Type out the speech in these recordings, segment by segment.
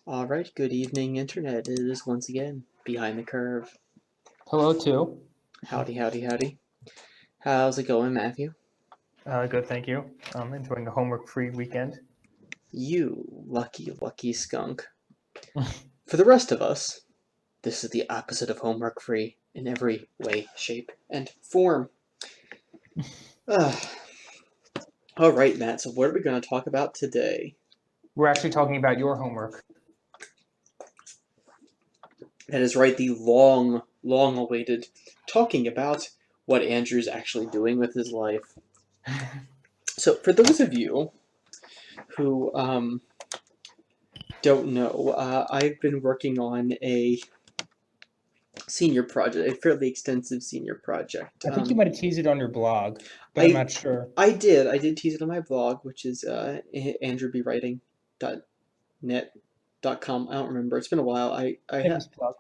Alright, good evening, Internet. It is once again Behind the Curve. Hello, too. Howdy, howdy, howdy. How's it going, Matthew? Good, thank you. I'm enjoying a homework-free weekend. You lucky, lucky skunk. For the rest of us, this is the opposite of homework free in every way, shape, and form. Alright, Matt, so what are we going to talk about today? We're actually talking about your homework. That is right, the long, long awaited talking about what Andrew's actually doing with his life. So, for those of you who don't know, I've been working on a senior project, a fairly extensive senior project. I think you might have teased it on your blog, but I'm I not sure. I did tease it on my blog, which is andrewbwriting.net.com. I don't remember. It's been a while. I have Shameless plug.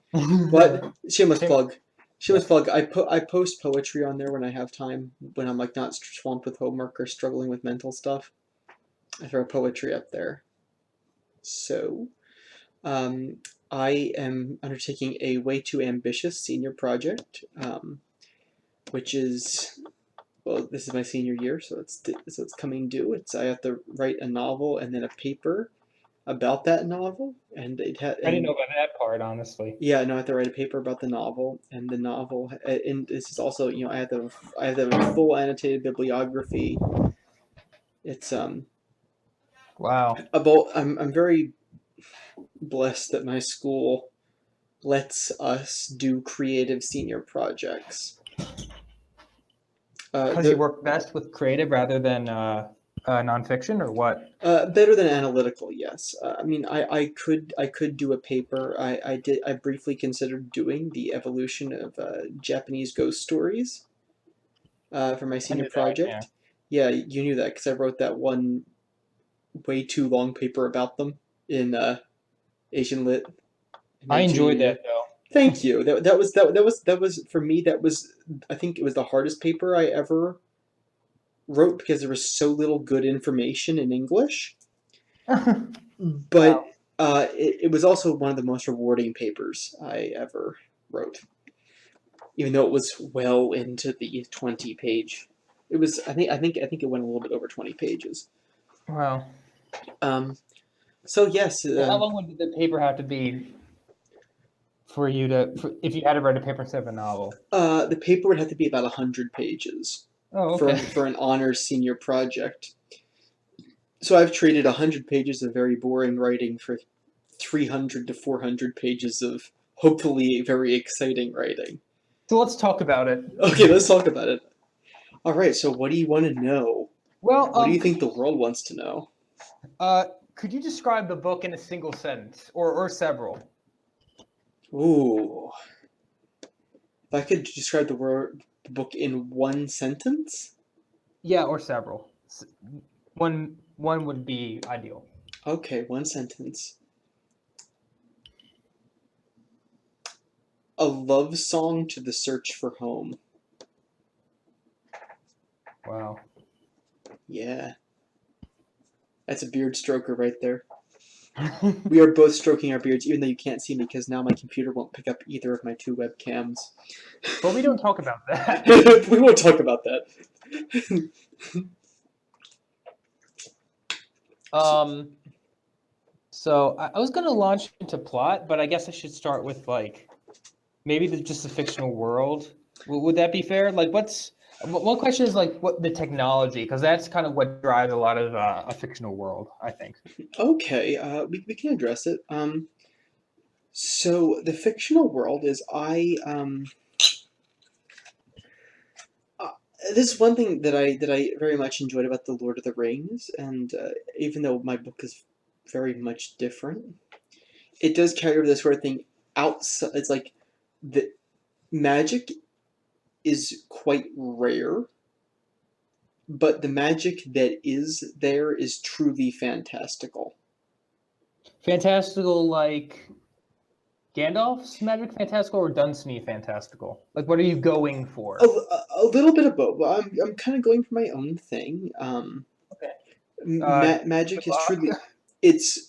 what shameless Shameless, plug. Shameless yes. plug. I post poetry on there when I have time, when I'm like not swamped with homework or struggling with mental stuff. I throw poetry up there. So, um, I am undertaking a way too ambitious senior project, which is, well, this is my senior year, so it's coming due. I have to write a novel and then a paper about that novel, and I didn't know about that part, honestly. yeah, no, I have to write a paper about the novel, and and this is also, I have to have a full annotated bibliography. It's Wow. about I'm very blessed that my school lets us do creative senior projects. Because you The work best with creative rather than nonfiction, or what? Better than analytical, yes. I mean, I could do a paper. I briefly considered doing the evolution of Japanese ghost stories for my I senior knew that, yeah. project. Yeah, you knew that because I wrote that one way too long paper about them in Asian Lit in I my junior enjoyed that, year. though. Thank you. That was for me. That was, I think it was the hardest paper I ever wrote because there was so little good information in English. But Wow. it was also one of the most rewarding papers I ever wrote, even though it was well into the 20 page. It was I think it went a little bit over 20 pages. Wow. Um, so yes, How long would the paper have to be for you if you had to write a paper instead of a novel? the paper would have to be about 100 pages Oh, for okay. for an honors senior project. So I've traded 100 pages of very boring writing for 300 to 400 pages of hopefully very exciting writing. So let's talk about it. Okay, let's talk about it. All right, so what do you want to know? Well, What do you think the world wants to know? Uh, could you describe the book in a single sentence or several? Ooh, if I could describe the book in one sentence? Yeah, or several. One would be ideal. Okay, one sentence. A love song to the search for home. Wow. Yeah, that's a beard stroker right there. We are both stroking our beards, even though you can't see me because now my computer won't pick up either of my two webcams. But we don't talk about that. We won't talk about that. um, so I was gonna launch into plot, but I guess I should start with like maybe just the fictional world. Would that be fair? Like, one question is like what the technology, because that's kind of what drives a lot of a fictional world, I think. Okay, we can address it. So the fictional world is uh, this is one thing that I very much enjoyed about the Lord of the Rings, and even though my book is very much different, it does carry over this sort of thing outside. It's like the magic is quite rare, but the magic that is there is truly fantastical. Fantastical, like Gandalf's magic fantastical or Dunsany fantastical? Like, what are you going A, for? a little bit of both. I'm kind of going for my own thing. Okay. Good Magic is luck. truly, it's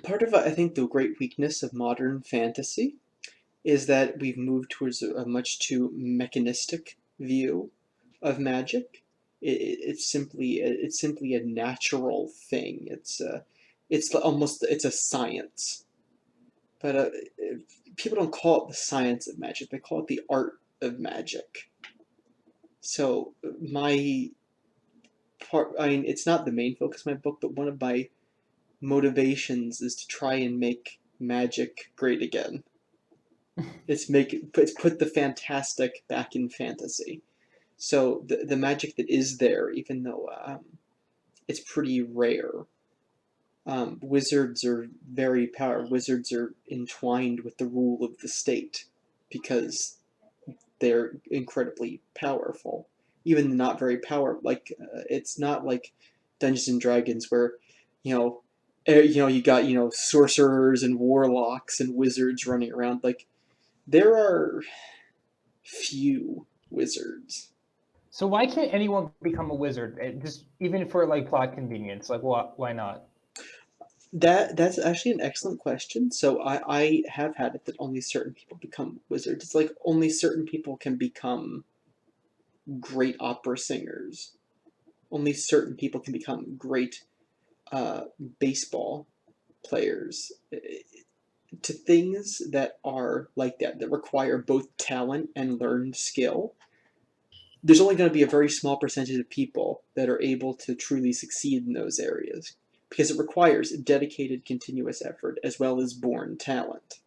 Part of, I think, the great weakness of modern fantasy is that we've moved towards a much too mechanistic view of magic. It's simply a natural thing. It's almost it's a science, but people don't call it the science of magic. They call it the art of magic. So my I mean, it's not the main focus of my book, but one of my motivations is to try and make magic great again. It's put the fantastic back in fantasy. So the magic that is there, even though it's pretty rare, wizards are very powerful. Wizards are entwined with the rule of the state because they're incredibly powerful. Even not very powerful, it's not like Dungeons and Dragons where, you know, you got sorcerers and warlocks and wizards running around. Like there are few wizards. So why can't anyone become a wizard? Just even for like plot convenience, like why not? That's actually an excellent question. So I have had it that only certain people become wizards. It's like only certain people can become great opera singers. Only certain people can become great uh, baseball players. To things that are like that require both talent and learned skill, there's only going to be a very small percentage of people that are able to truly succeed in those areas because it requires dedicated, continuous effort as well as born talent.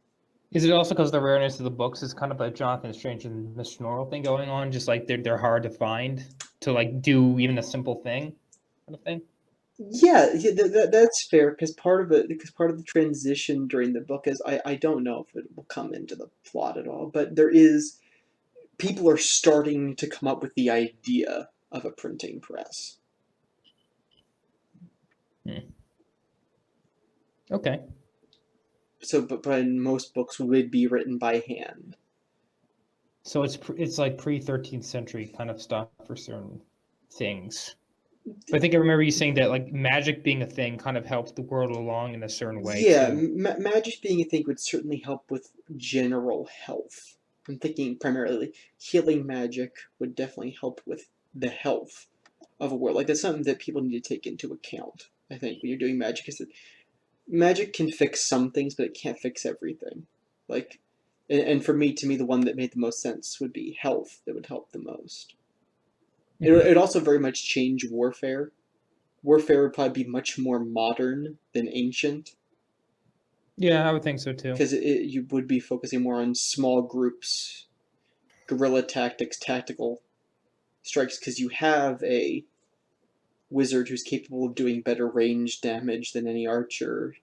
Is it also because the rareness of the books is kind of a Jonathan Strange and Mr. Norrell thing going on? Just like they're hard to find to like do even a simple thing, kind of thing. Yeah, yeah, that's fair because part of the transition during the book is I don't know if it will come into the plot at all, but there is people are starting to come up with the idea of a printing press. Hmm. Okay. So, but most books would be written by hand. So it's like pre 13th century kind of stuff for certain things. But I think I remember you saying that like magic being a thing kind of helps the world along in a certain way Yeah, too. magic being a thing would certainly help with general health. I'm thinking primarily healing magic would definitely help with the health of a world. Like that's something that people need to take into account. I think when you're doing magic is that magic can fix some things, but it can't fix everything. Like, and for me, to me, the one that made the most sense would be health that would help the most. Mhm. It also very much change warfare. Warfare would probably be much more modern than ancient Yeah, I would think so too. because you would be focusing more on small groups, guerrilla tactics, tactical strikes, because you have a wizard who's capable of doing better range damage than any archer.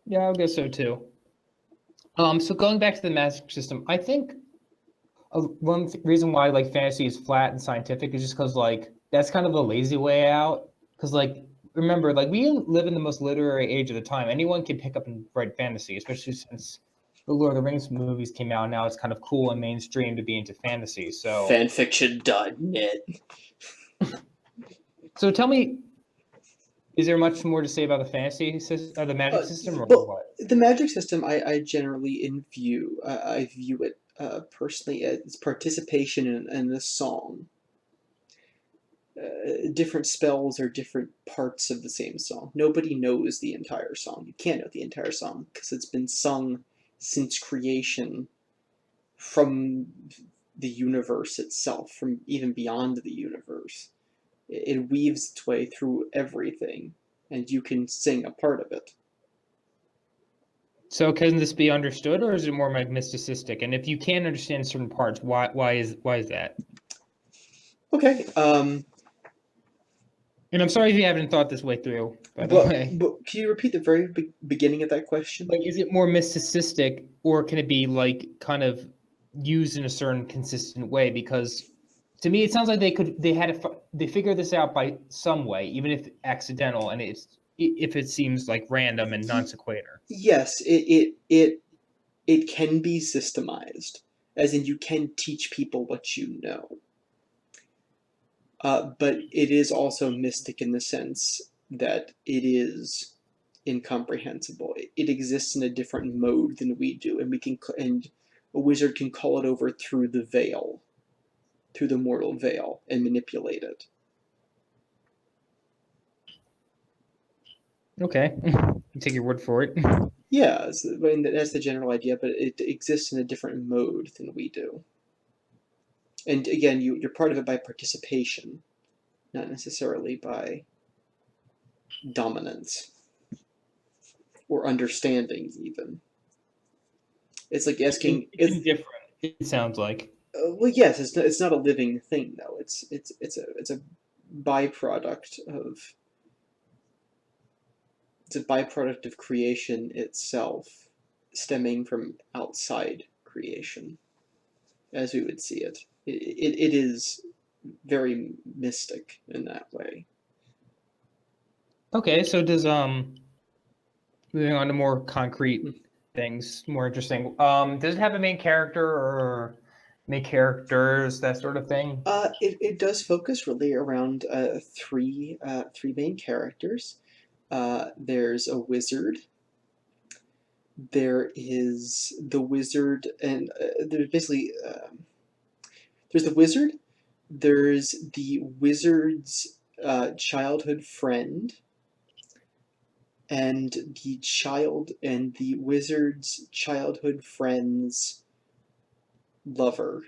Yeah, I would guess so too. So going back to the magic system, I think reason why like fantasy is flat and scientific is just because like that's kind of a lazy way out. Because like remember, like we live in the most literary age of the time. Anyone can pick up and write fantasy, especially since the Lord of the Rings movies came out. Now it's kind of cool and mainstream to be into fantasy. Fanfiction.net. So tell me, is there much more to say about the the magic Uh, system, or well, what? the magic system, I generally I view it personally as participation in a song. Different spells are different parts of the same song. Nobody knows the entire song. You can't know the entire song because it's been sung since creation from the universe itself, from even beyond the universe. It weaves its way through everything, and you can sing a part of it. So can this be understood, or is it more like mysticistic? And if you can't understand certain parts, why is that? Okay, And I'm sorry if you haven't thought this way through, by the but, way. but can you repeat the very beginning of that question? Like, is it more mysticistic, or can it be like kind of used in a certain consistent way? Because to me, it sounds like they figured this out by some way, even if accidental, and if it seems like random and non sequitur. Yes, it can be systemized, as in you can teach people what you know. But it is also mystic in the sense. that it is incomprehensible. It exists in a different mode than we do, and a wizard can call it over through the veil, through the mortal veil, and manipulate it. Okay, you take your word for it. Yeah, I mean, that's the general idea, but it exists in a different mode than we do. And again, you're part of it by participation, not necessarily by dominance or understanding, even. It's like asking. It's indifferent. It sounds like. Well, yes, it's not a living thing though. It's a byproduct of it's a byproduct of creation itself, stemming from outside creation, as we would see it. It is very mystic in that way. Okay, so does moving on to more concrete things, more interesting. Does it have a main character or main characters, that sort of thing? It does focus really around three main characters. There's a wizard. There is the wizard, and there's the wizard. There's the wizard's childhood friend, and the wizard's childhood friend's lover.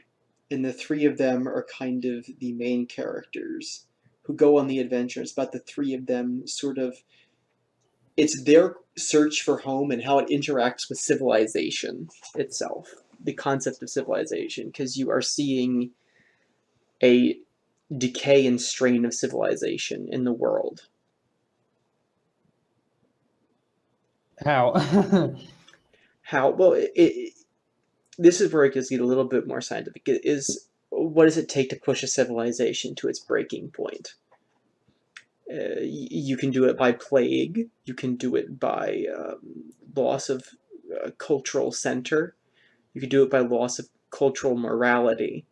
And the three of them are kind of the main characters who go on the adventure. It's about the three of them sort of. It's their search for home and how it interacts with civilization itself, the concept of civilization, because you are seeing a decay and strain of civilization in the world. How? How? Well, this is where it gets a little bit more scientific. It is, what does it take to push a civilization to its breaking point? You can do it by plague. You can do it by loss of cultural center. You can do it by loss of cultural morality.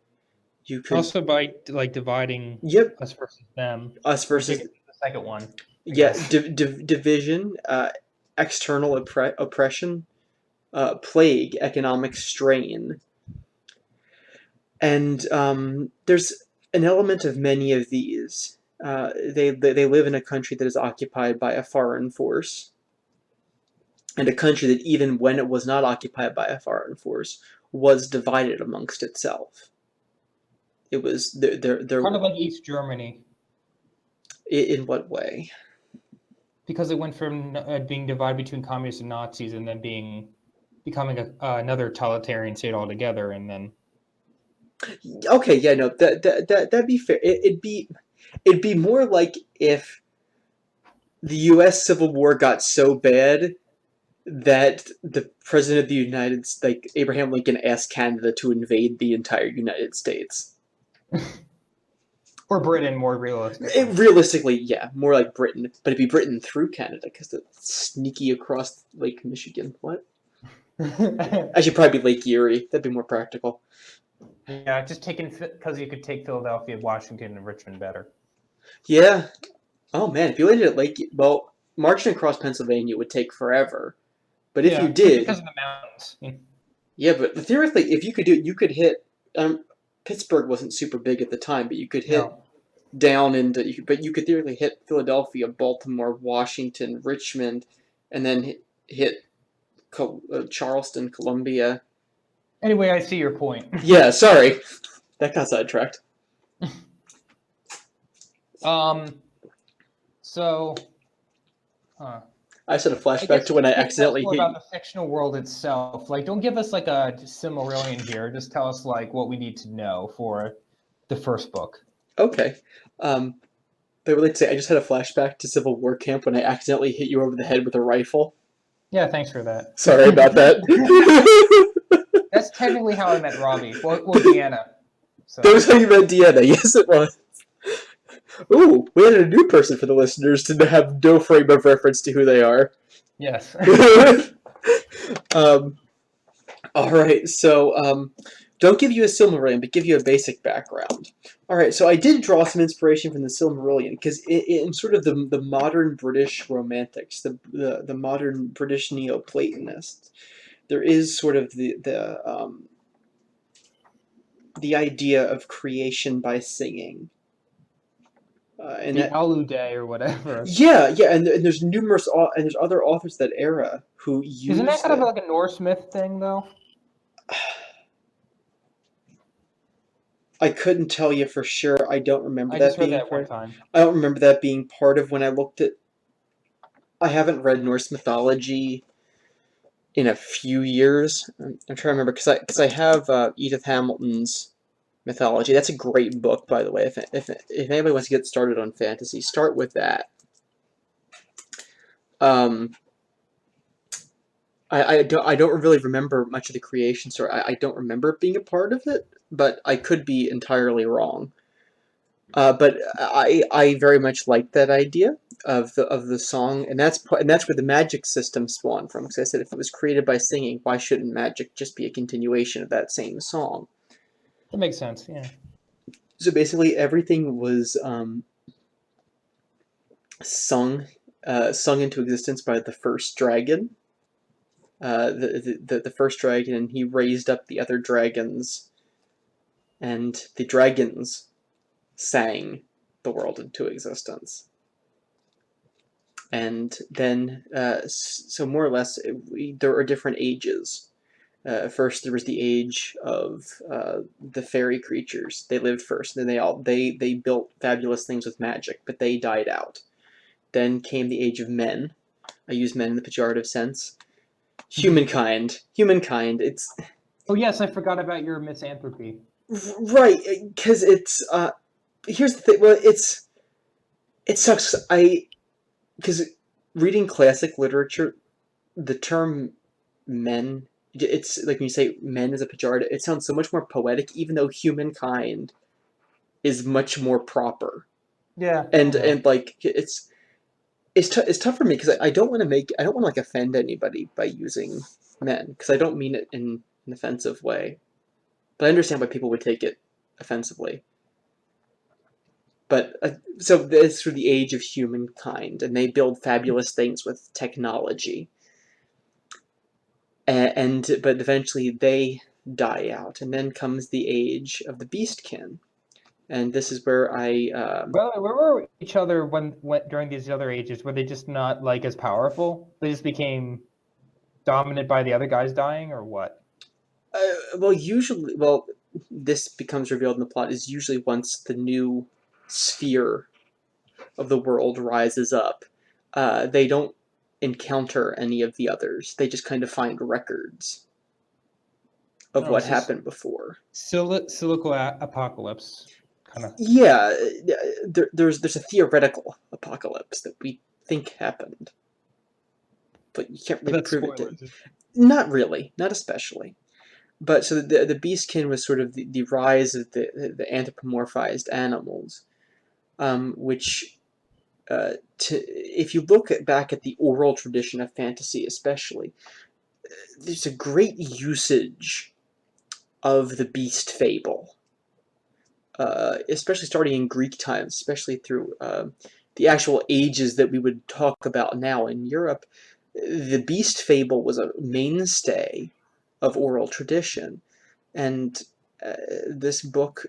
You could Also by like dividing Yep, us versus them. us Or versus take it to the second one, I yeah, guess. division, external oppression, plague, economic strain, and there's an element of many of these. They live in a country that is occupied by a foreign force, and a country that even when it was not occupied by a foreign force was divided amongst itself. It was there. Kind of like East Germany, In what way? because it went from being divided between communists and Nazis, and then becoming another totalitarian state altogether, and then Okay, yeah, no, that'd be fair. It'd be more like if the U.S. Civil War got so bad that the president of the United States, like Abraham Lincoln, asked Canada to invade the entire United States. or Britain, more realistic. Realistically, yeah, more like Britain, but it'd be Britain through Canada because it's sneaky across Lake Michigan. What? I should probably be Lake Erie. That'd be more practical. Yeah, just because you could take Philadelphia, Washington, and Richmond better. Yeah. Oh man, if you landed at Lake, well, marching across Pennsylvania would take forever. But if you did, because of the mountains. yeah, but theoretically, if you could do it, you could hit. Pittsburgh wasn't super big at the time, but you could hit down into. But you could theoretically hit Philadelphia, Baltimore, Washington, Richmond, and then hit Charleston, Columbia. Anyway, I see your point. Yeah, sorry, that got sidetracked. So, I just had a flashback to when I accidentally more hit. about the fictional world itself. Like, don't give us like a Silmarillion here. Just tell us like what we need to know for the first book. Okay. But I would like to say I just had a flashback to Civil War camp when I accidentally hit you over the head with a rifle. Yeah, thanks for that. Sorry about that. That's technically how I met Robbie. Well, Deanna. So. That was how you met Deanna. Yes, it was. Ooh, we added a new person for the listeners to have no frame of reference to who they are. Yes. All right, so Don't give you a Silmarillion, but give you a basic background. All right, so I did draw some inspiration from the Silmarillion because in sort of the modern British Romantics, the modern British Neoplatonists, there is sort of the idea of creation by singing, and The that Alude or whatever. yeah, and there's and there's other authors of that era who Isn't that use kind of that. like a Norse myth thing, though? I couldn't tell you for sure. I don't remember I that just read being that one part. time. I don't remember that being part of when I looked at. I haven't read Norse mythology in a few years. I'm trying to remember because I have Edith Hamilton's mythology. That's a great book, by the way. If anybody wants to get started on fantasy, start with that. Um, I don't really remember much of the creation story. I don't remember being a part of it, but I could be entirely wrong. But I very much like that idea of the song, and that's where the magic system spawned from. Because I said if it was created by singing, why shouldn't magic just be a continuation of that same song? That makes sense. Yeah. So basically, everything was sung sung into existence by the first dragon. The first dragon, and he raised up the other dragons, and the dragons sang the world into existence. And then, so more or less, there are different ages. First, there was the age of the fairy creatures. They lived first. Then they built fabulous things with magic, but they died out. Then came the age of men. I use men in the pejorative sense. Humankind. It's Oh yes, I forgot about your misanthropy. right because it's here's the thing. Well, it sucks. Because reading classic literature, the term men, it's like when you say men as a pejorative, it sounds so much more poetic, even though humankind is much more proper. Yeah, I know. And like it's tough for me because I don't want to like offend anybody by using men because I don't mean it in an offensive way, but I understand why people would take it offensively. But so it's through the age of humankind, and they build fabulous things with technology, but eventually they die out, and then comes the age of the beastkin, and this is where Well, where were each other when during these other ages? Were they just not like as powerful? They just became dominant by the other guys dying, or what? well, this becomes revealed in the plot is usually once the new sphere of the world rises up, they don't encounter any of the others. They just kind of find records of Oh, what it's just happened before. silico apocalypse, kind of. Yeah, there's a theoretical apocalypse that we think happened, but you can't But really that's prove it did. spoilers. Not really, not especially. But so the beastkin was sort of the rise of the anthropomorphized animals, which if you look back at the oral tradition of fantasy, especially, there's a great usage of the beast fable, especially starting in Greek times, especially through the actual ages that we would talk about now in Europe. The beast fable was a mainstay of oral tradition, and this book,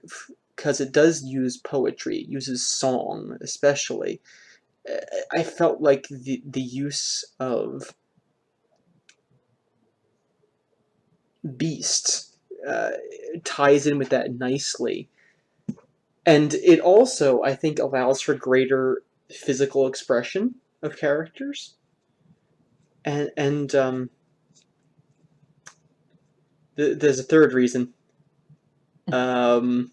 because it does use poetry, it uses song especially. I felt like the use of beasts ties in with that nicely, and it also I think allows for greater physical expression of characters, and there's a third reason. Um,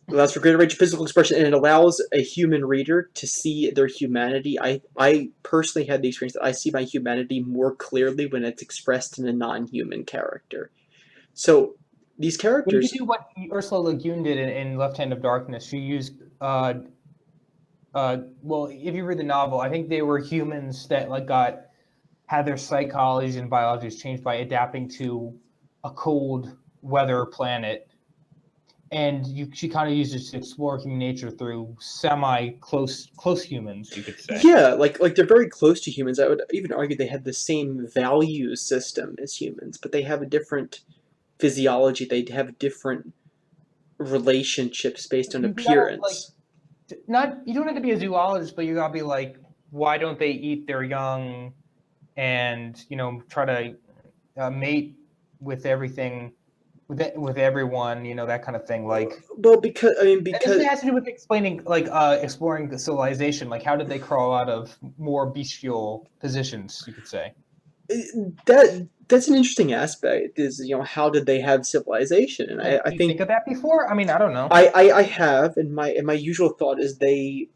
It allows for greater range of physical expression, and it allows a human reader to see their humanity. I personally had the experience that I see my humanity more clearly when it's expressed in a non-human character. So these Well, you could characters, do what Ursula Le Guin did in Left Hand of Darkness. She used well, if you read the novel, I think they were humans that like got had their psychology and biologies changed by adapting to a cold weather planet, and she kind of uses to explore human nature through semi close humans, you could say. Yeah, like they're very close to humans. I would even argue they have the same value system as humans, but they have a different physiology. They have different relationships based on You gotta like appearance. not you don't have to be a zoologist, but you gotta be like, why don't they eat their young and try to mate with everything with everyone, that kind of thing. Like, Well, because I mean, and this because has to do with explaining, like, exploring the civilization. Like, how did they crawl out of more bestial positions? You could say. that's an interesting aspect. Is how did they have civilization? And Like, I do you think think of that before? I mean, I don't know. I have, and my usual thought is they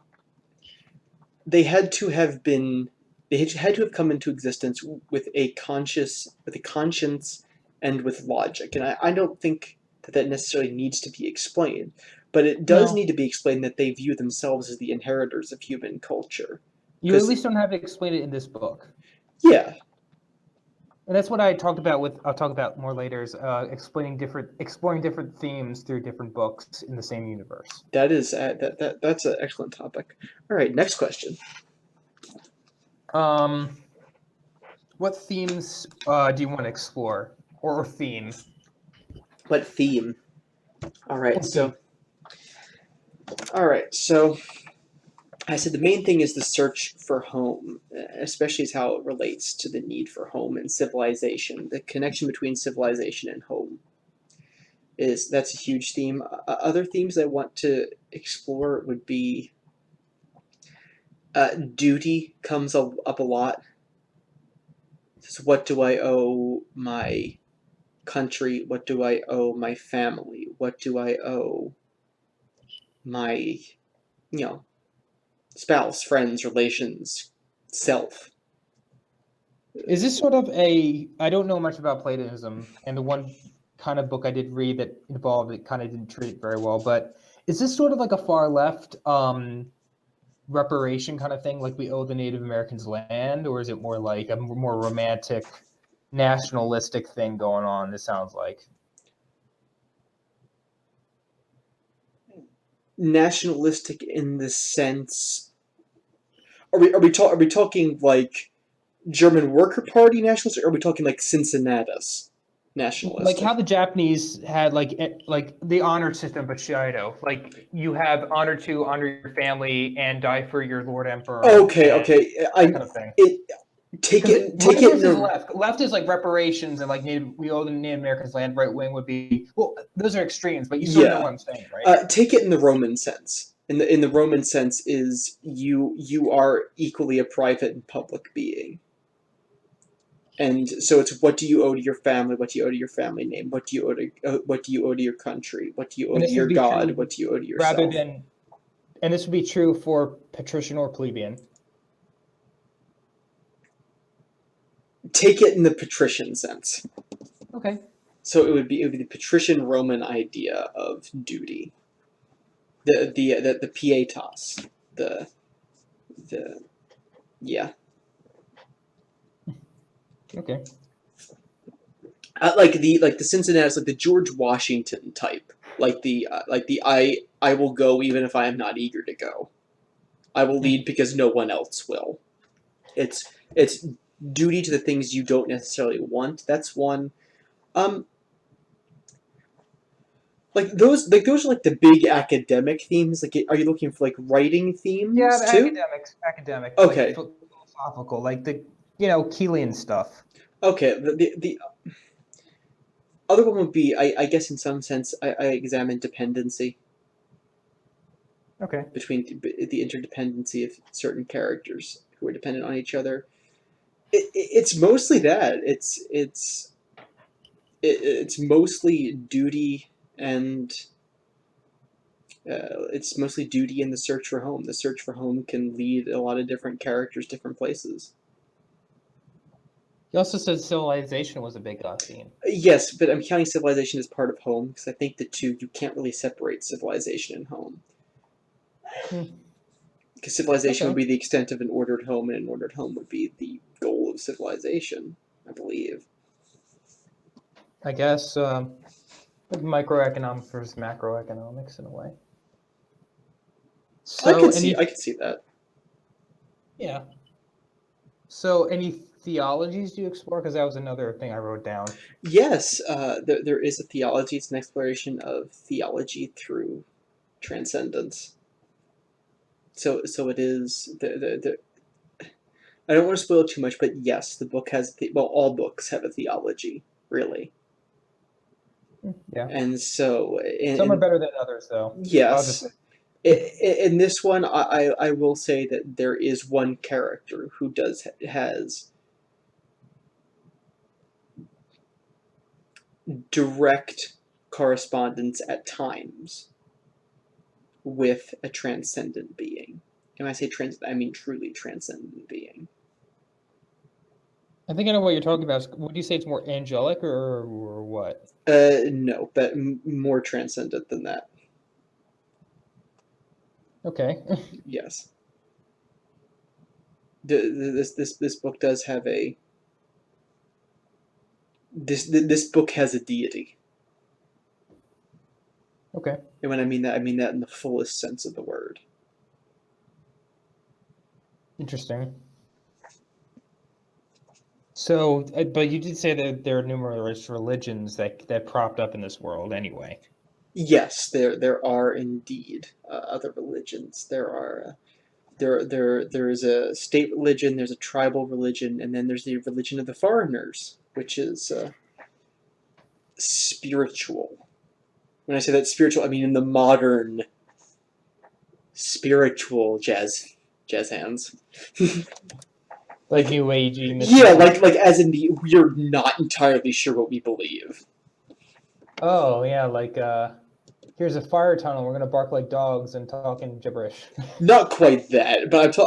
had to have been they had to have come into existence with a conscience and with logic. And I don't think that necessarily needs to be explained, but it does No, need to be explained that they view themselves as the inheritors of human culture. you at Because least don't have to explain it in this book. yeah, And that's what I talked about with. I'll talk about more later. Is exploring different themes through different books in the same universe. that is that's an excellent topic. All right, next question. Um, what themes do you want to explore, or theme? What theme? All right, What theme? so all right, so I said the main thing is the search for home, especially as how it relates to the need for home and civilization. The connection between civilization and home that's a huge theme. Other themes I want to explore would be duty comes up a lot. So what do I owe my country? What do I owe my family? What do I owe my spouse, friends, relations, self? Is this sort of a? I don't know much about Platonism, and the one kind of book I did read that involved it kind of didn't treat it very well. But is this sort of like a far left reparation kind of thing, like we owe the Native Americans land, or is it more like a more romantic, nationalistic thing going on? This sounds like. Nationalistic in the sense, are we talking like German Worker Party nationalistic, or are we talking like Cincinnatus Like how nationalistic? the Japanese had like the honor system, but Shido. Like you have honor your family and die for your Lord Emperor Okay, and okay. that I kind of thing. it Because take right it in versus the left. Left is like reparations and like we owe the Native Americans land. Right wing would be, well, those are extremes, but you sort of know yeah. what I'm saying, right? Take it in the Roman sense. In the Roman sense is you are equally a private and public being. And so it's what do you owe to your family? What do you owe to your family name? What do you owe to your country? What do you owe And to this your would be God? true What do you owe to rather yourself? than, and this would be true for patrician or plebeian. Take it in the patrician sense. Okay. So it would be the patrician Roman idea of duty. The pietas. The the yeah. Okay. Like the Cincinnati, like the George Washington type, like the I will go even if I am not eager to go. I will lead because no one else will. It's duty to the things you don't necessarily want. That's one. Um, those are like the big academic themes. Like, are you looking for like writing Yeah, themes the too? academic, like Okay, philosophical, like the Keelian stuff. okay. The other one would be I guess in some sense I examine dependency Okay. between the interdependency of certain characters who are dependent on each other. It's mostly that. It's mostly duty and it's mostly duty and the search for home. The search for home can lead a lot of different characters different places. He also said civilization was a big theme. Yes, but I'm counting civilization as part of home because I think the two you can't really separate civilization and home. Hmm. Because civilization would Okay. be the extent of an ordered home, and an ordered home would be the goal of civilization, I believe. I guess like microeconomics versus macroeconomics in a way. So I any could see that. yeah. So any theologies do you explore? Because that was another thing I wrote down. Yes, there is a theology. It's an exploration of theology through transcendence. So it is I don't want to spoil too much, but yes, the book has well, all books have a theology, really, Yeah. and so Some are better than others, though. I'll just yes, in this one, I will say that there is one character who has direct correspondence at times with a transcendent being. And when I say transcendent, I mean truly transcendent being. I think I know what you're talking about. Would you say it's more angelic or what? No, but more transcendent than that. Okay. Yes, this book does have a this book has a deity, Okay. and when I mean that in the fullest sense of the word. Interesting. So, but you did say that there are numerous religions that propped up in this world anyway. Yes, there are indeed other religions. There is a state religion, there's a tribal religion, and then there's the religion of the foreigners, which is spiritual. When I say that spiritual, I mean in the modern spiritual jazz hands. Like Like New Agey yeah, mysticism. like as in the we're not entirely sure what we believe. Oh yeah, like here's a fire tunnel. We're gonna bark like dogs and talk in gibberish. Not quite that, but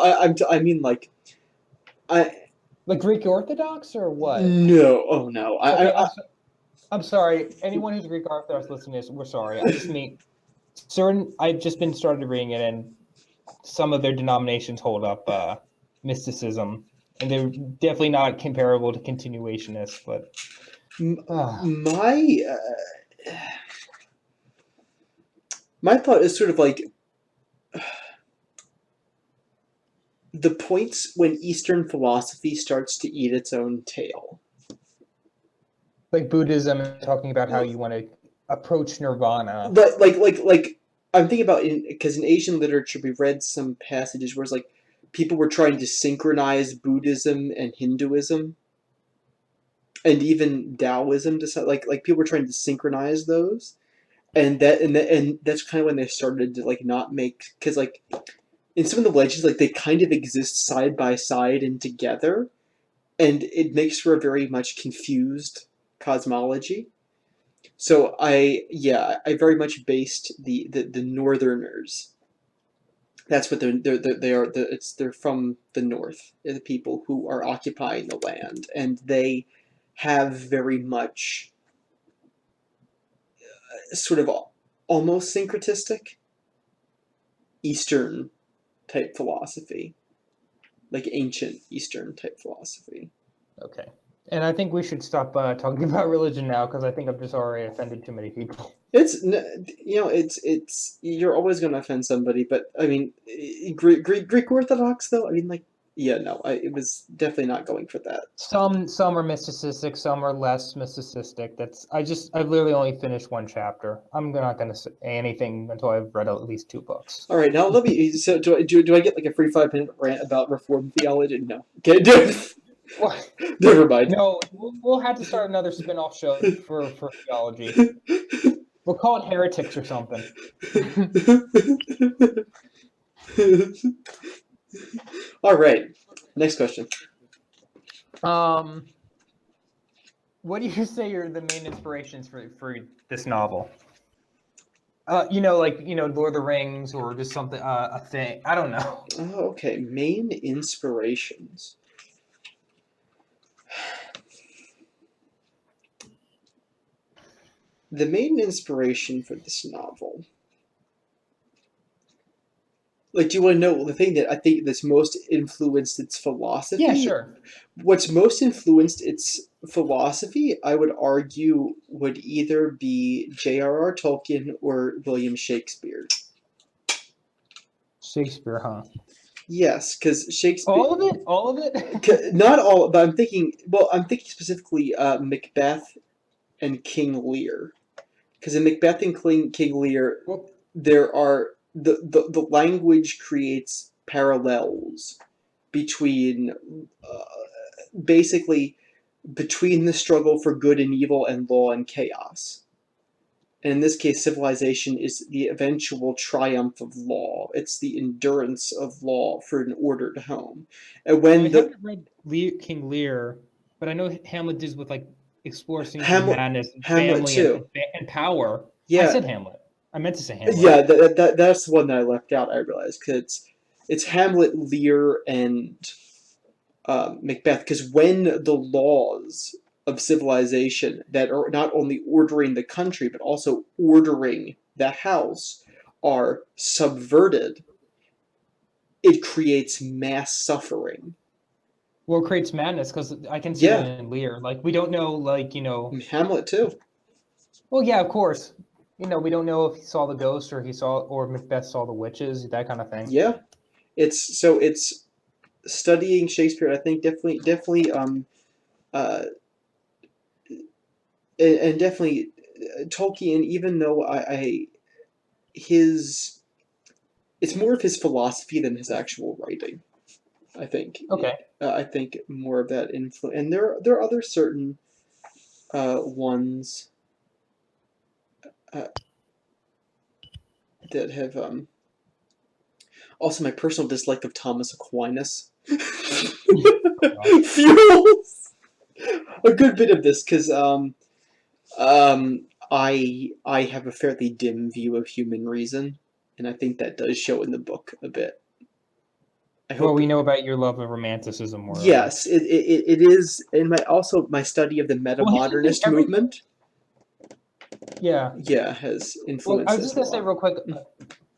I mean like I Like Greek Orthodox or what? no oh no Okay, I I'm sorry. Anyone who's Greek Orthodox listening to this, we're sorry. I just mean certain. I've just been started reading it, and some of their denominations hold up mysticism, and they're definitely not comparable to continuationists. But uh, my my thought is sort of like the points when Eastern philosophy starts to eat its own tail. like Buddhism, talking about how you want to approach nirvana. But like I'm thinking about because in Asian literature we read some passages where it's like people were trying to synchronize Buddhism and Hinduism and even Taoism to like people were trying to synchronize those and that's kind of when they started to like not make because like in some of the legends like they kind of exist side by side and together and it makes for a very much confused cosmology. So I very much based the Northerners. That's what they are. They're from the north. They're the people who are occupying the land, and they have very much sort of almost syncretistic Eastern type philosophy, like ancient Eastern type philosophy. Okay. And I think we should stop talking about religion now because I think I've just already offended too many people. It's it's you're always going to offend somebody, but I mean Greek Orthodox though. I mean like yeah no it was definitely not going for that. Some are mysticistic, some are less mysticistic. I've literally only finished one chapter. I'm not going to say anything until I've read at least two books. All right, now let me. So do I get like a free 5 minute rant about Reformed theology? No. Okay, dude. What? Never mind. No, we'll have to start another spin-off show for theology. We'll call it heretics or something. All right. Next question. um, what do you say are the main inspirations for this novel? Like Lord of the Rings or just something a thing. I don't know. Oh, okay, main inspirations. The main inspiration for this novel Like, do you want to know the thing that I think that's most influenced its Yeah, philosophy? sure. What's most influenced its philosophy, I would argue, would either be J.R.R. Tolkien or William Shakespeare. Shakespeare, huh? Yes, because Shakespeare, All of it? All of it? not all, but I'm thinking. Well, I'm thinking specifically Macbeth and King Lear. Because in Macbeth and King Lear, Well, there are the language creates parallels between basically between the struggle for good and evil and law and chaos. And in this case, civilization is the eventual triumph of law. It's the endurance of law for an ordered home. And I when the haven't read King Lear, but I know Hamlet deals with like exploring Hamlet, madness and Hamlet family too. and power. I Yeah, said Hamlet. I meant to say Hamlet. yeah, that's the one that I left out. I realized because it's Hamlet, Lear, and Macbeth. Because when the laws of civilization that are not only ordering the country but also ordering the house are subverted, it creates mass suffering. Well, it creates madness because I can see that Yeah, in Lear. Like we don't know, like Hamlet too. well, yeah, of course. We don't know if he saw the ghost or he saw or Macbeth saw the witches, that kind of thing. Yeah, it's studying Shakespeare. I think definitely uh and definitely Tolkien. Even though I his it's more of his philosophy than his actual writing. I think Okay. I think more of that influence. And there are other certain ones uh, that have also my personal dislike of Thomas Aquinas Oh gosh. fuels a good bit of this because I have a fairly dim view of human reason, and I think that does show in the book a bit. I Well, hope. we know about your love of romanticism, moreover. Yes, it is, and my also my study of the Well, here's the thing. meta-modernist movement, Yeah. yeah, has Well, I influenced was this just a gonna say lot. real quick,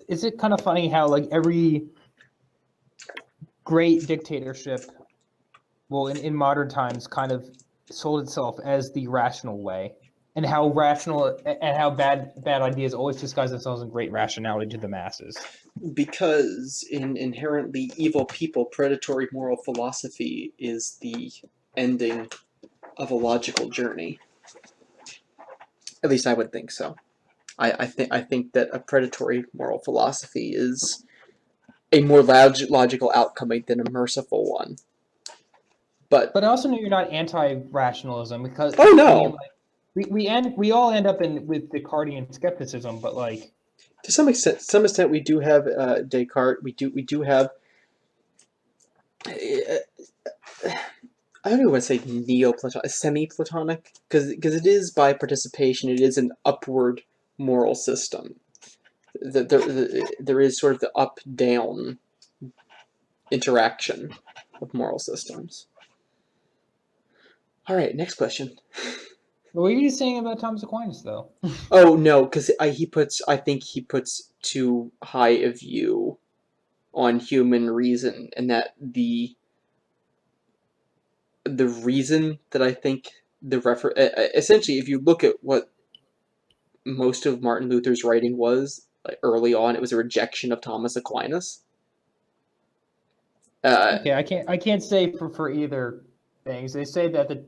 is it kind of funny how like every great dictatorship, well, in modern times, kind of sold itself as the rational way, and how rational and how bad ideas always disguise themselves in great rationality to the masses. Because in inherently evil people, predatory moral philosophy is the ending of a logical journey. At least I would think so. I think that a predatory moral philosophy is a more logical outcome than a merciful one. But But I also know you're not anti-rationalism because oh I mean, no, like we all end up in with Descartesian skepticism, but like to some extent, we do have Descartes. We do have. I don't even want to say Neoplatonic, semi-Platonic, because it is by participation. It is an upward moral system. There is sort of the up-down interaction of moral systems. All right, next question. what were you saying about Thomas Aquinas, though? Oh no, because I think he puts too high a view on human reason, and that the reason that I think essentially, if you look at what most of Martin Luther's writing was like, early on, it was a rejection of Thomas Aquinas. Uh, Okay, I can't say for either things. They say that the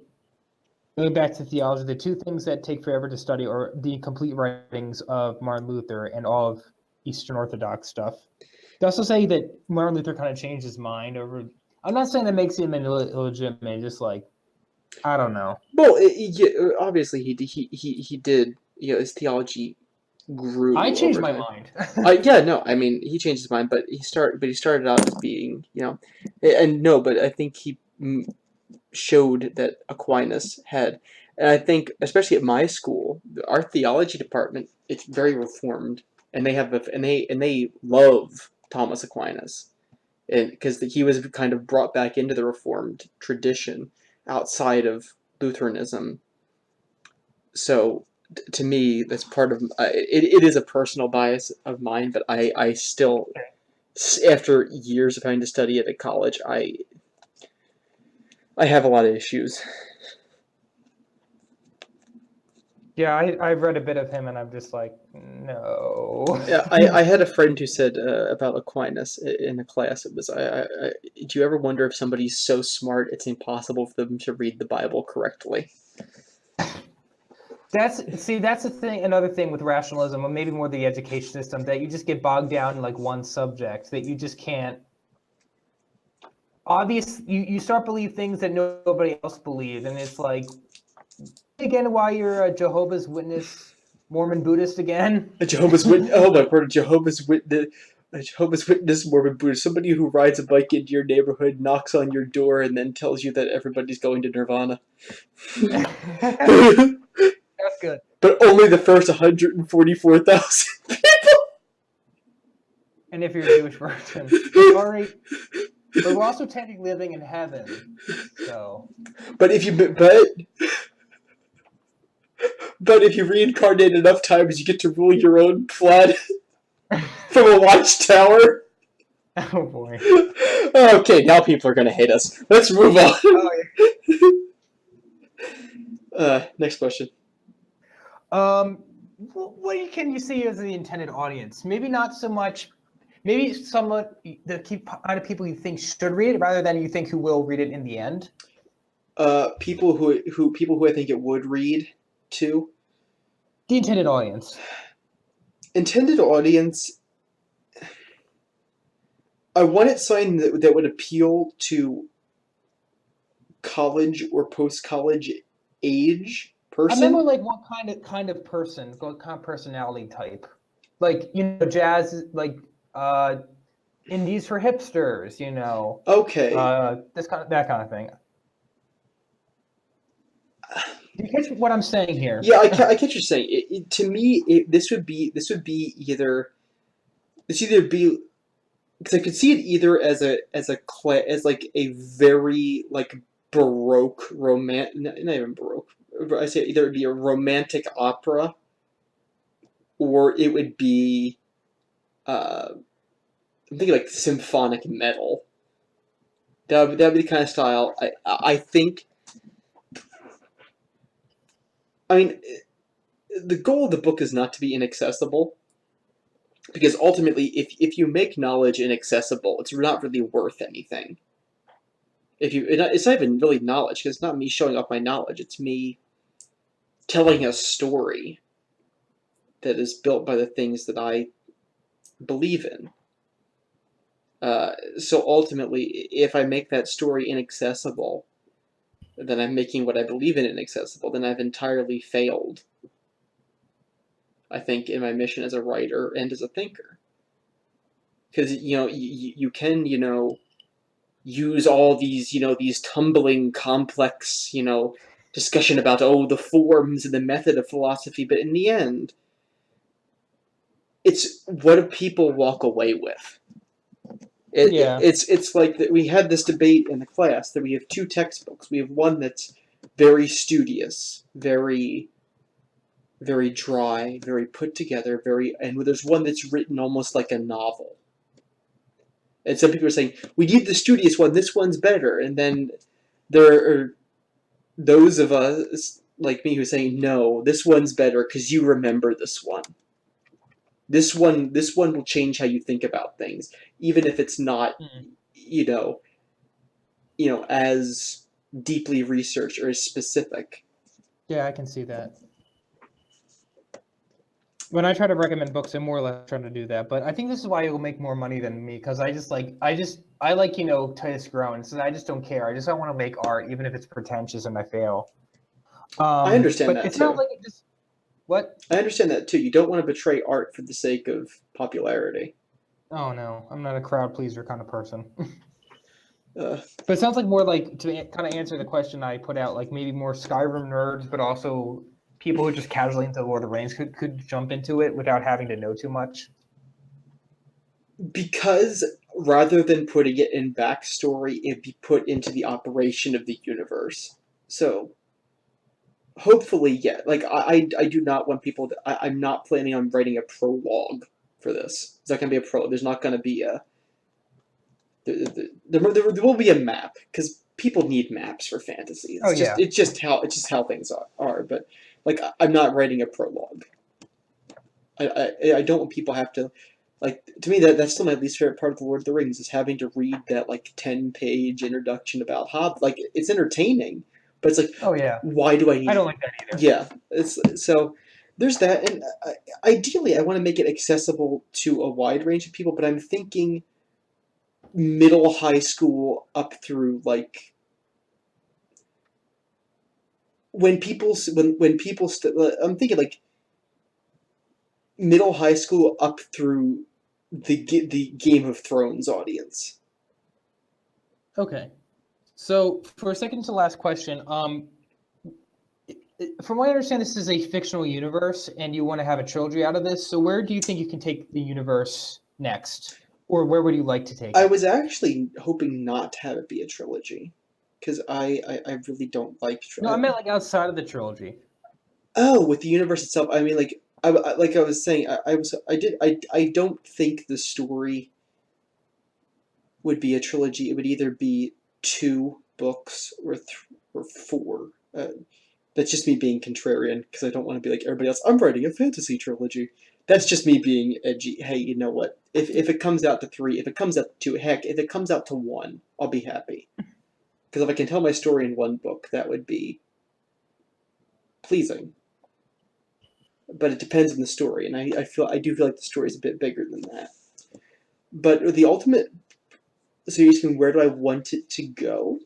going back to theology, the two things that take forever to study are the complete writings of Martin Luther and all of Eastern Orthodox stuff. They also say that Martin Luther kind of changed his mind over. I'm not saying that makes him illegitimate, just like I don't know. well, yeah, obviously he did. You know, his theology I grew changed over my time. mind. Yeah, no, I mean he changed his mind, but he started out as being, and no, but I think he showed that Aquinas had, and I think especially at my school, our theology department, it's very reformed, and they love Thomas Aquinas, and because he was kind of brought back into the reformed tradition outside of Lutheranism. So to me, that's part of it is a personal bias of mine, but I still After years of having to study it at college, I have a lot of issues. Yeah, I've read a bit of him, and I'm just like, no. Yeah, I had a friend who said about Aquinas in a class. It was, do you ever wonder if somebody's so smart it's impossible for them to read the Bible correctly? That's the thing. Another thing with rationalism, or maybe more the education system, that you just get bogged down in like one subject that you just can't. You start believe things that nobody else believes, and it's like, again, why you're a Jehovah's Witness, Mormon, Buddhist again? A Jehovah's Witness. Oh my word! A Jehovah's Witness, Mormon Buddhist, somebody who rides a bike into your neighborhood, knocks on your door, and then tells you that everybody's going to Nirvana. That's good. But only the first 144,000 people. And if you're a Jewish person, sorry, but we're also technically living in heaven. So, But if you reincarnate enough times, you get to rule your own planet from a watchtower. oh boy. Okay, now people are gonna hate us. Let's move on. Oh, Next question. What can you see as the intended audience? Maybe not so much. Maybe someone the kind of people you think should read it, rather than you think who will read it in the end. People who I think it would read to. The intended audience. Intended audience. I wanted something that would appeal to college or post-college age person. I remember like what kind of person, what kind of personality type, like jazz, like indies for hipsters, Okay. that kind of thing. Do you catch what I'm saying here? Yeah, I catch what you're saying. To me, this would either be because I could see it either as like a very like baroque romantic, not even baroque. I say either it would be a romantic opera, or it would be I'm thinking like symphonic metal. That would be the kind of style I think. I mean, the goal of the book is not to be inaccessible, because ultimately, if you make knowledge inaccessible, it's not really worth anything. It's not even really knowledge, because it's not me showing off my knowledge. It's me telling a story that is built by the things that I believe in. So ultimately, if I make that story inaccessible, then I'm making what I believe in inaccessible. Then I've entirely failed, I think, in my mission as a writer and as a thinker. Because you can use all these these tumbling complex discussion about the forms and the method of philosophy, but in the end, it's what do people walk away with. Yeah. It's like that. We had this debate in the class that we have two textbooks. We have one that's very studious, very very dry, very put together, and there's one that's written almost like a novel. And some people are saying, we need the studious one, this one's better. And then there are those of us like me who are saying, no, this one's better because you remember this one. This one will change how you think about things, even if it's not, you know, as deeply researched or as specific. Yeah, I can see that. When I try to recommend books, I'm more or less trying to do that. But I think this is why you'll make more money than me, because I like Titus Grown, so I just don't care. I just don't want to make art, even if it's pretentious and I fail. I understand but that it's too. not like it just what? I understand that too. You don't want to betray art for the sake of popularity. Oh no, I'm not a crowd pleaser kind of person. But it sounds like more like, to kind of answer the question I put out, like maybe more Skyrim nerds, but also people who are just casually into Lord of the Rings could jump into it without having to know too much. Because rather than putting it in backstory, it'd be put into the operation of the universe. So hopefully, yeah. Like I do not want people to. I'm not planning on writing a prologue for this. It's not going to be a prologue. There's not going to be There will be a map because people need maps for fantasy. Oh It's just yeah. how things are. But like I'm not writing a prologue. I don't want people have to like to me that's still my least favorite part of the Lord of the Rings is having to read that like 10-page introduction about Hobbit. Like it's entertaining, but it's like Oh yeah. why do I I need don't like that either. yeah, it's so there's that, and ideally, I want to make it accessible to a wide range of people. But I'm thinking middle high school up through like when people I'm thinking like middle high school up through the Game of Thrones audience. Okay. So for a second to last question, from what I understand, this is a fictional universe, and you want to have a trilogy out of this. So where do you think you can take the universe next, or where would you like to take I it? was actually hoping not to have it be a trilogy because I really don't like. No, I meant like outside of the trilogy. Oh, with the universe itself, I mean, like I was saying, I don't think the story would be a trilogy. It would either be two books or four. That's just me being contrarian because I don't want to be like everybody else. I'm writing a fantasy trilogy. That's just me being edgy. Hey, you know what? If it comes out to three, if it comes out to two, heck, if it comes out to one, I'll be happy. Because if I can tell my story in one book, that would be pleasing. But it depends on the story, and I do feel like the story is a bit bigger than that. But the ultimate, so you're asking where do I want it to go?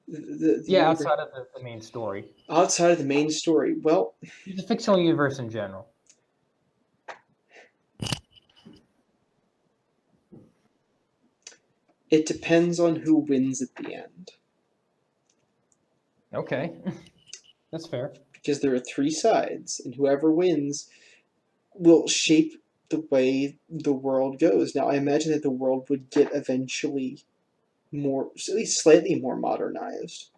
The Yeah, universe outside of the main story. outside of the main story. Well, The fictional universe in general. it depends on who wins at the end. Okay, that's fair. Because there are three sides, and whoever wins will shape the way the world goes. Now, I imagine that the world would get eventually more, at least slightly more modernized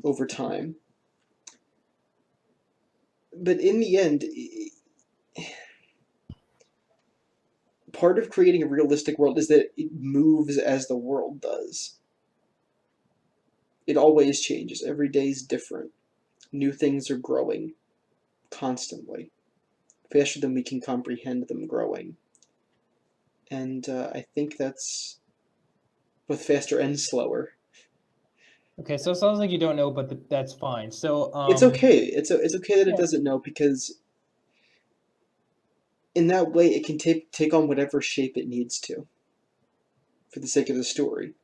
over time. But in the end, part of creating a realistic world is that it moves as the world does. It always changes. Every day is different. New things are growing constantly, faster than we can comprehend them growing. And I think that's both faster and slower. Okay, so it sounds like you don't know, but that's fine. So, It's okay. It's okay that it yeah. doesn't know because in that way it can take on whatever shape it needs to for the sake of the story.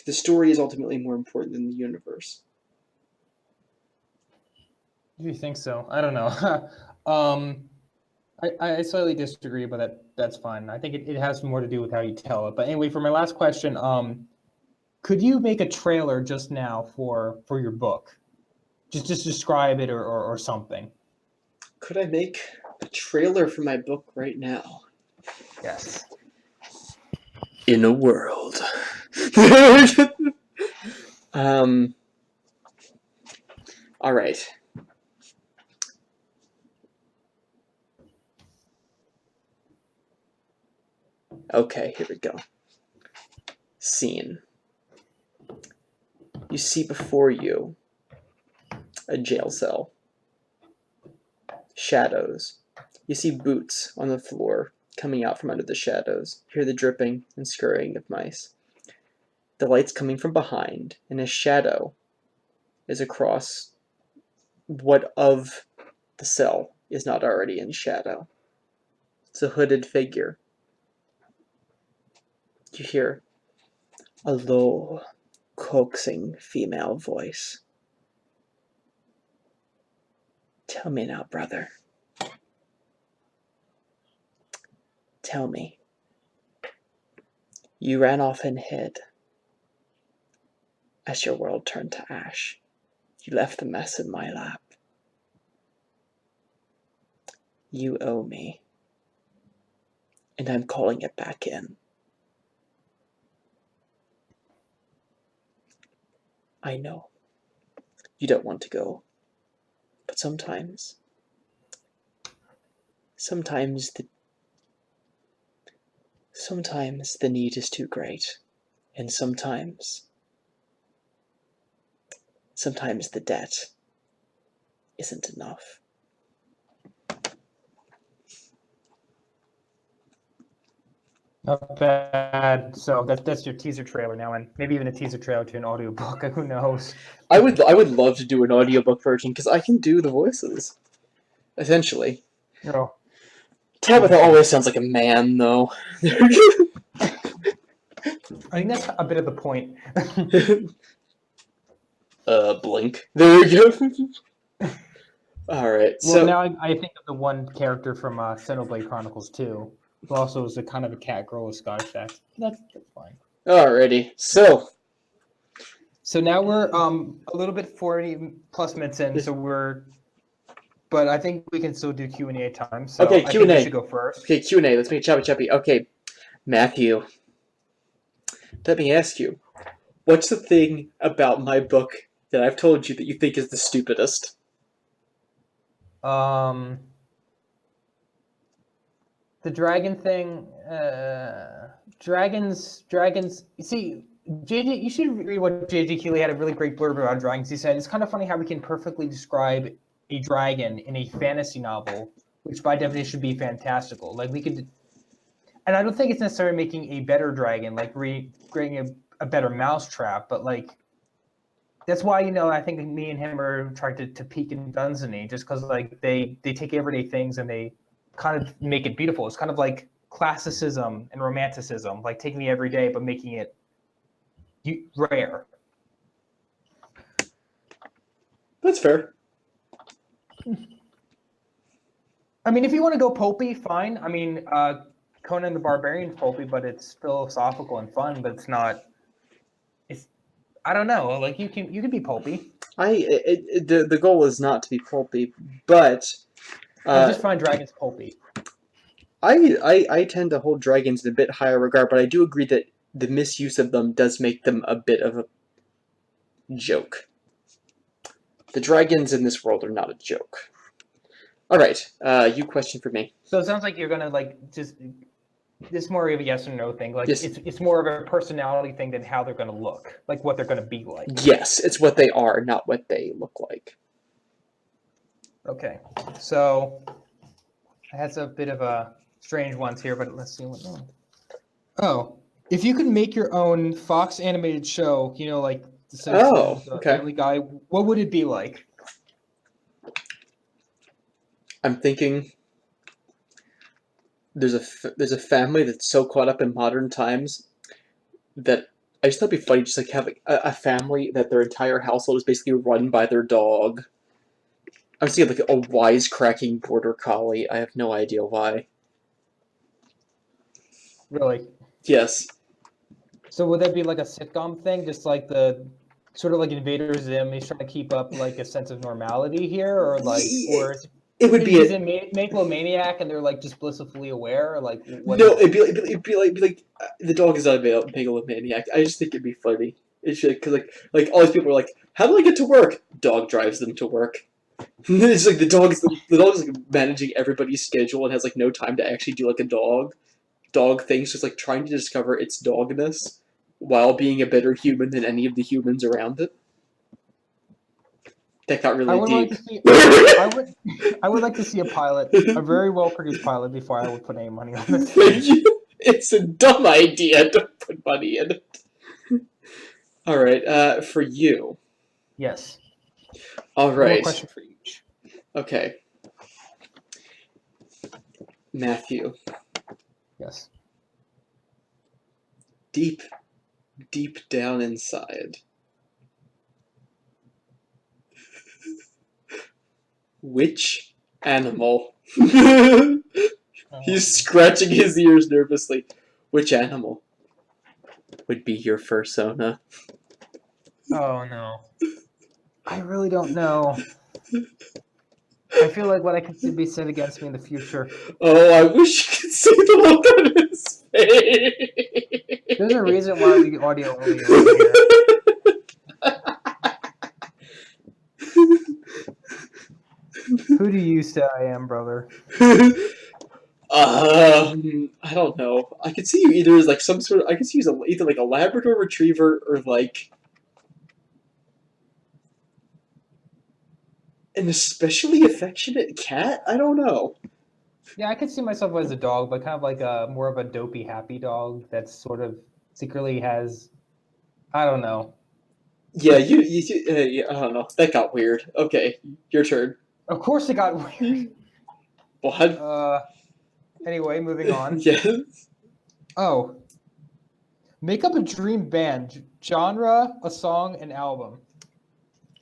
The story is ultimately more important than the universe. Do you think so? I don't know. um, I slightly disagree, but that's fine. I think it has more to do with how you tell it. But anyway, for my last question, could you make a trailer just now for your book? Just describe it or something. Could I make a trailer for my book right now? Yes. In a world. um. All right. Okay, here we go. Scene. You see before you a jail cell. Shadows. You see boots on the floor coming out from under the shadows. Hear the dripping and scurrying of mice. The light's coming from behind, and a shadow is across what of the cell is not already in shadow. It's a hooded figure. You hear a low, coaxing female voice. Tell me now, brother. Tell me. You ran off and hid as your world turned to ash. You left the mess in my lap. You owe me, and I'm calling it back in. I know you don't want to go, but sometimes the need is too great, And sometimes the debt isn't enough. Not bad. So that's your teaser trailer now, and maybe even a teaser trailer to an audiobook. Who knows? I would love to do an audiobook version because I can do the voices. Essentially. Oh, Tabitha always sounds like a man though. I think that's a bit of the point. Blink. There we go. Alright, Well, now I think of the one character from Xenoblade Chronicles 2, who also is a kind of a cat girl with Scottish accent. That's fine. Alrighty, so now we're a little bit 40 plus minutes in, but I think we can still do Q&A time. So okay, I Q&A. think we should go first. Okay, Q&A. Let's make it choppy. Okay, Matthew, let me ask you, what's the thing about my book that I've told you that you think is the stupidest? The dragon thing, dragons. You see, JJ, you should read what JJ Keeley had a really great blurb about dragons. He said it's kind of funny how we can perfectly describe a dragon in a fantasy novel, which by definition would be fantastical. Like we could, and I don't think it's necessarily making a better dragon, like creating a better mousetrap, but like that's why I think me and him are trying to peak in Dunsany, just because like they take everyday things and they kind of make it beautiful. It's kind of like classicism and romanticism, like taking the everyday but making it rare. That's fair. I mean, if you want to go pulpy, fine. I mean, Conan the Barbarian's pulpy, but it's philosophical and fun, but it's not. I don't know. Like you can be pulpy. The goal is not to be pulpy, but I just find dragons pulpy. I tend to hold dragons in a bit higher regard, but I do agree that the misuse of them does make them a bit of a joke. The dragons in this world are not a joke. All right, you question for me. So it sounds like you're gonna like just. It's more of a yes or no thing. Like yes. It's more of a personality thing than how they're going to look, like what they're going to be like. Yes, it's what they are, not what they look like. Okay, so I had a bit of a strange ones here, but let's see what. Oh, if you could make your own Fox animated show, like the Simpsons, Family Guy, what would it be like? I'm thinking. There's a family that's so caught up in modern times that I just thought it'd be funny just like have a family that their entire household is basically run by their dog. I'm seeing like a wisecracking border collie. I have no idea why. Really? Yes. So would that be like a sitcom thing, just like the sort of like Invader Zim? He's trying to keep up like a sense of normality here, or like, or is it would be is it megalomaniac and they're like just blissfully aware, or like what? No, it'd be like the dog is not a megalomaniac. I just think it'd be funny. It's because like all these people are like, how do I get to work? Dog drives them to work. It's like the dog is like managing everybody's schedule and has like no time to actually do like a dog thing. So it's like trying to discover its dogness while being a better human than any of the humans around it. That got really deep. I would like to see a pilot, a very well produced pilot, before I would put any money on this. It's a dumb idea to put money in it. All right, for you. Yes. All right. One question for each. Okay. Matthew. Yes. Deep down inside. Which animal? He's scratching his ears nervously. Which animal would be your fursona? Oh no. I really don't know. I feel like what I could be said against me in the future. Oh, I wish you could see the look on his face. There's a reason why we audio only over here. Who do you say I am, brother? I don't know. I could see you either as like some sort of. I could see you as either like a Labrador Retriever or like an especially affectionate cat. I don't know. Yeah, I could see myself as a dog, but kind of like a more of a dopey, happy dog that sort of secretly has, I don't know. Yeah, yeah, I don't know. That got weird. Okay, your turn. Of course, it got weird. What? Anyway, moving on. Yes. Oh, make up a dream band, genre, a song, an album.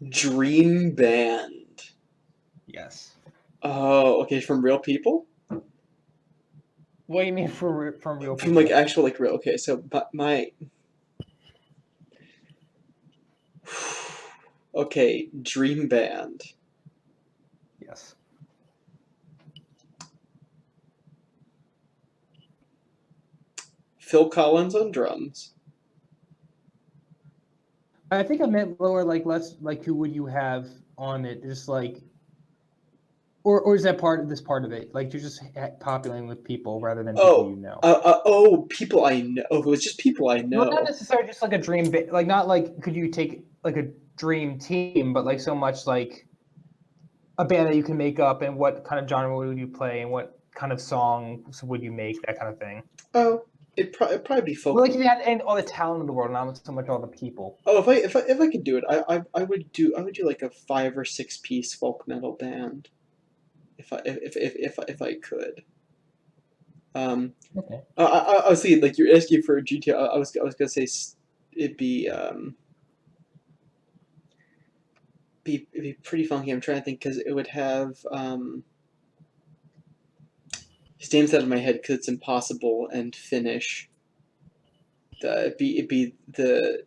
Dream band. Yes. Oh, okay, from real people? What do you mean from real From people? like actual like real. Okay, so but my. Okay, dream band. Yes. Phil Collins on drums. I think I meant lower, like less, like who would you have on it? Just like, or is that part of this part of it? Like you're just populating with people rather than people you know. Oh, people I know. Oh, if it was just people I Well, not know. necessarily just like a dream, like not like could you take like a dream team, but like so much like a band that you can make up, and what kind of genre would you play, and what kind of songs would you make, that kind of thing. Oh, it'd probably be folk. Well, like if you had and all the talent in the world, not so much all the people. Oh, if I could do it, I would do like a 5 or 6 piece folk metal band. If I could. Okay. I was thinking like you're asking for a GTA. I was gonna say it'd be pretty funky. I'm trying to think because it would have his name's out of my head because it's impossible and Finnish. It'd be the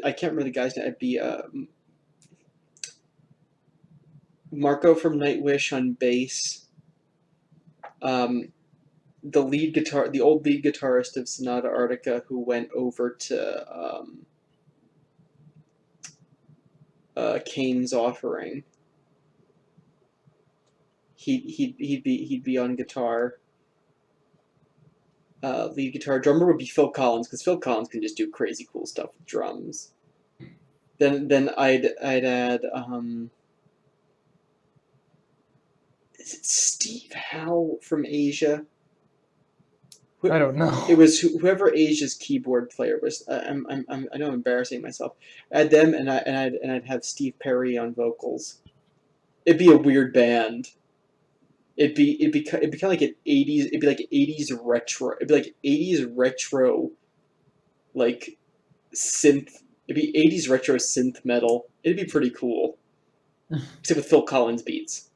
I can't remember the guy's name. It'd be Marco from Nightwish on bass. The old lead guitarist of Sonata Arctica, who went over to Kane's Offering. He'd be on guitar. Lead guitar. Drummer would be Phil Collins because Phil Collins can just do crazy cool stuff with drums. Then I'd add is it Steve Howe from Asia? I don't know. It was whoever Asia's keyboard player was. I know I'm embarrassing myself. Add them and I'd have Steve Perry on vocals. It'd be a weird band. It'd be kind of like an 80s. It'd be like 80s retro. It'd be like 80s retro, like synth. It'd be 80s retro synth metal. It'd be pretty cool. Except with Phil Collins beats.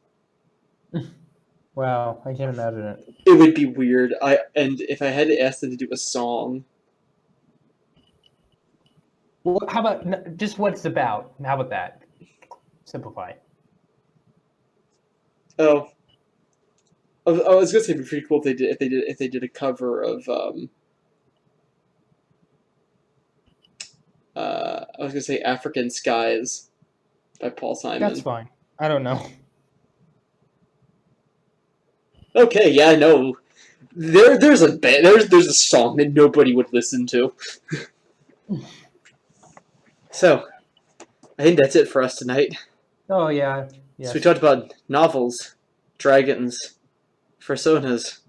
Wow, I can't imagine it. It would be weird. And if I had to ask them to do a song, Well, how about just what it's about? How about that? Simplify. oh, I was gonna say it'd be pretty cool if they did a cover of I was gonna say African Skies by Paul Simon. That's fine. I don't know. Okay, yeah, I know. There's a band, there's a song that nobody would listen to. So, I think that's it for us tonight. Oh yeah. Yes. So we talked about novels, dragons, personas,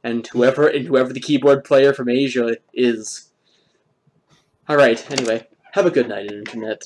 and whoever the keyboard player from Asia is. All right. Anyway, have a good night, Internet.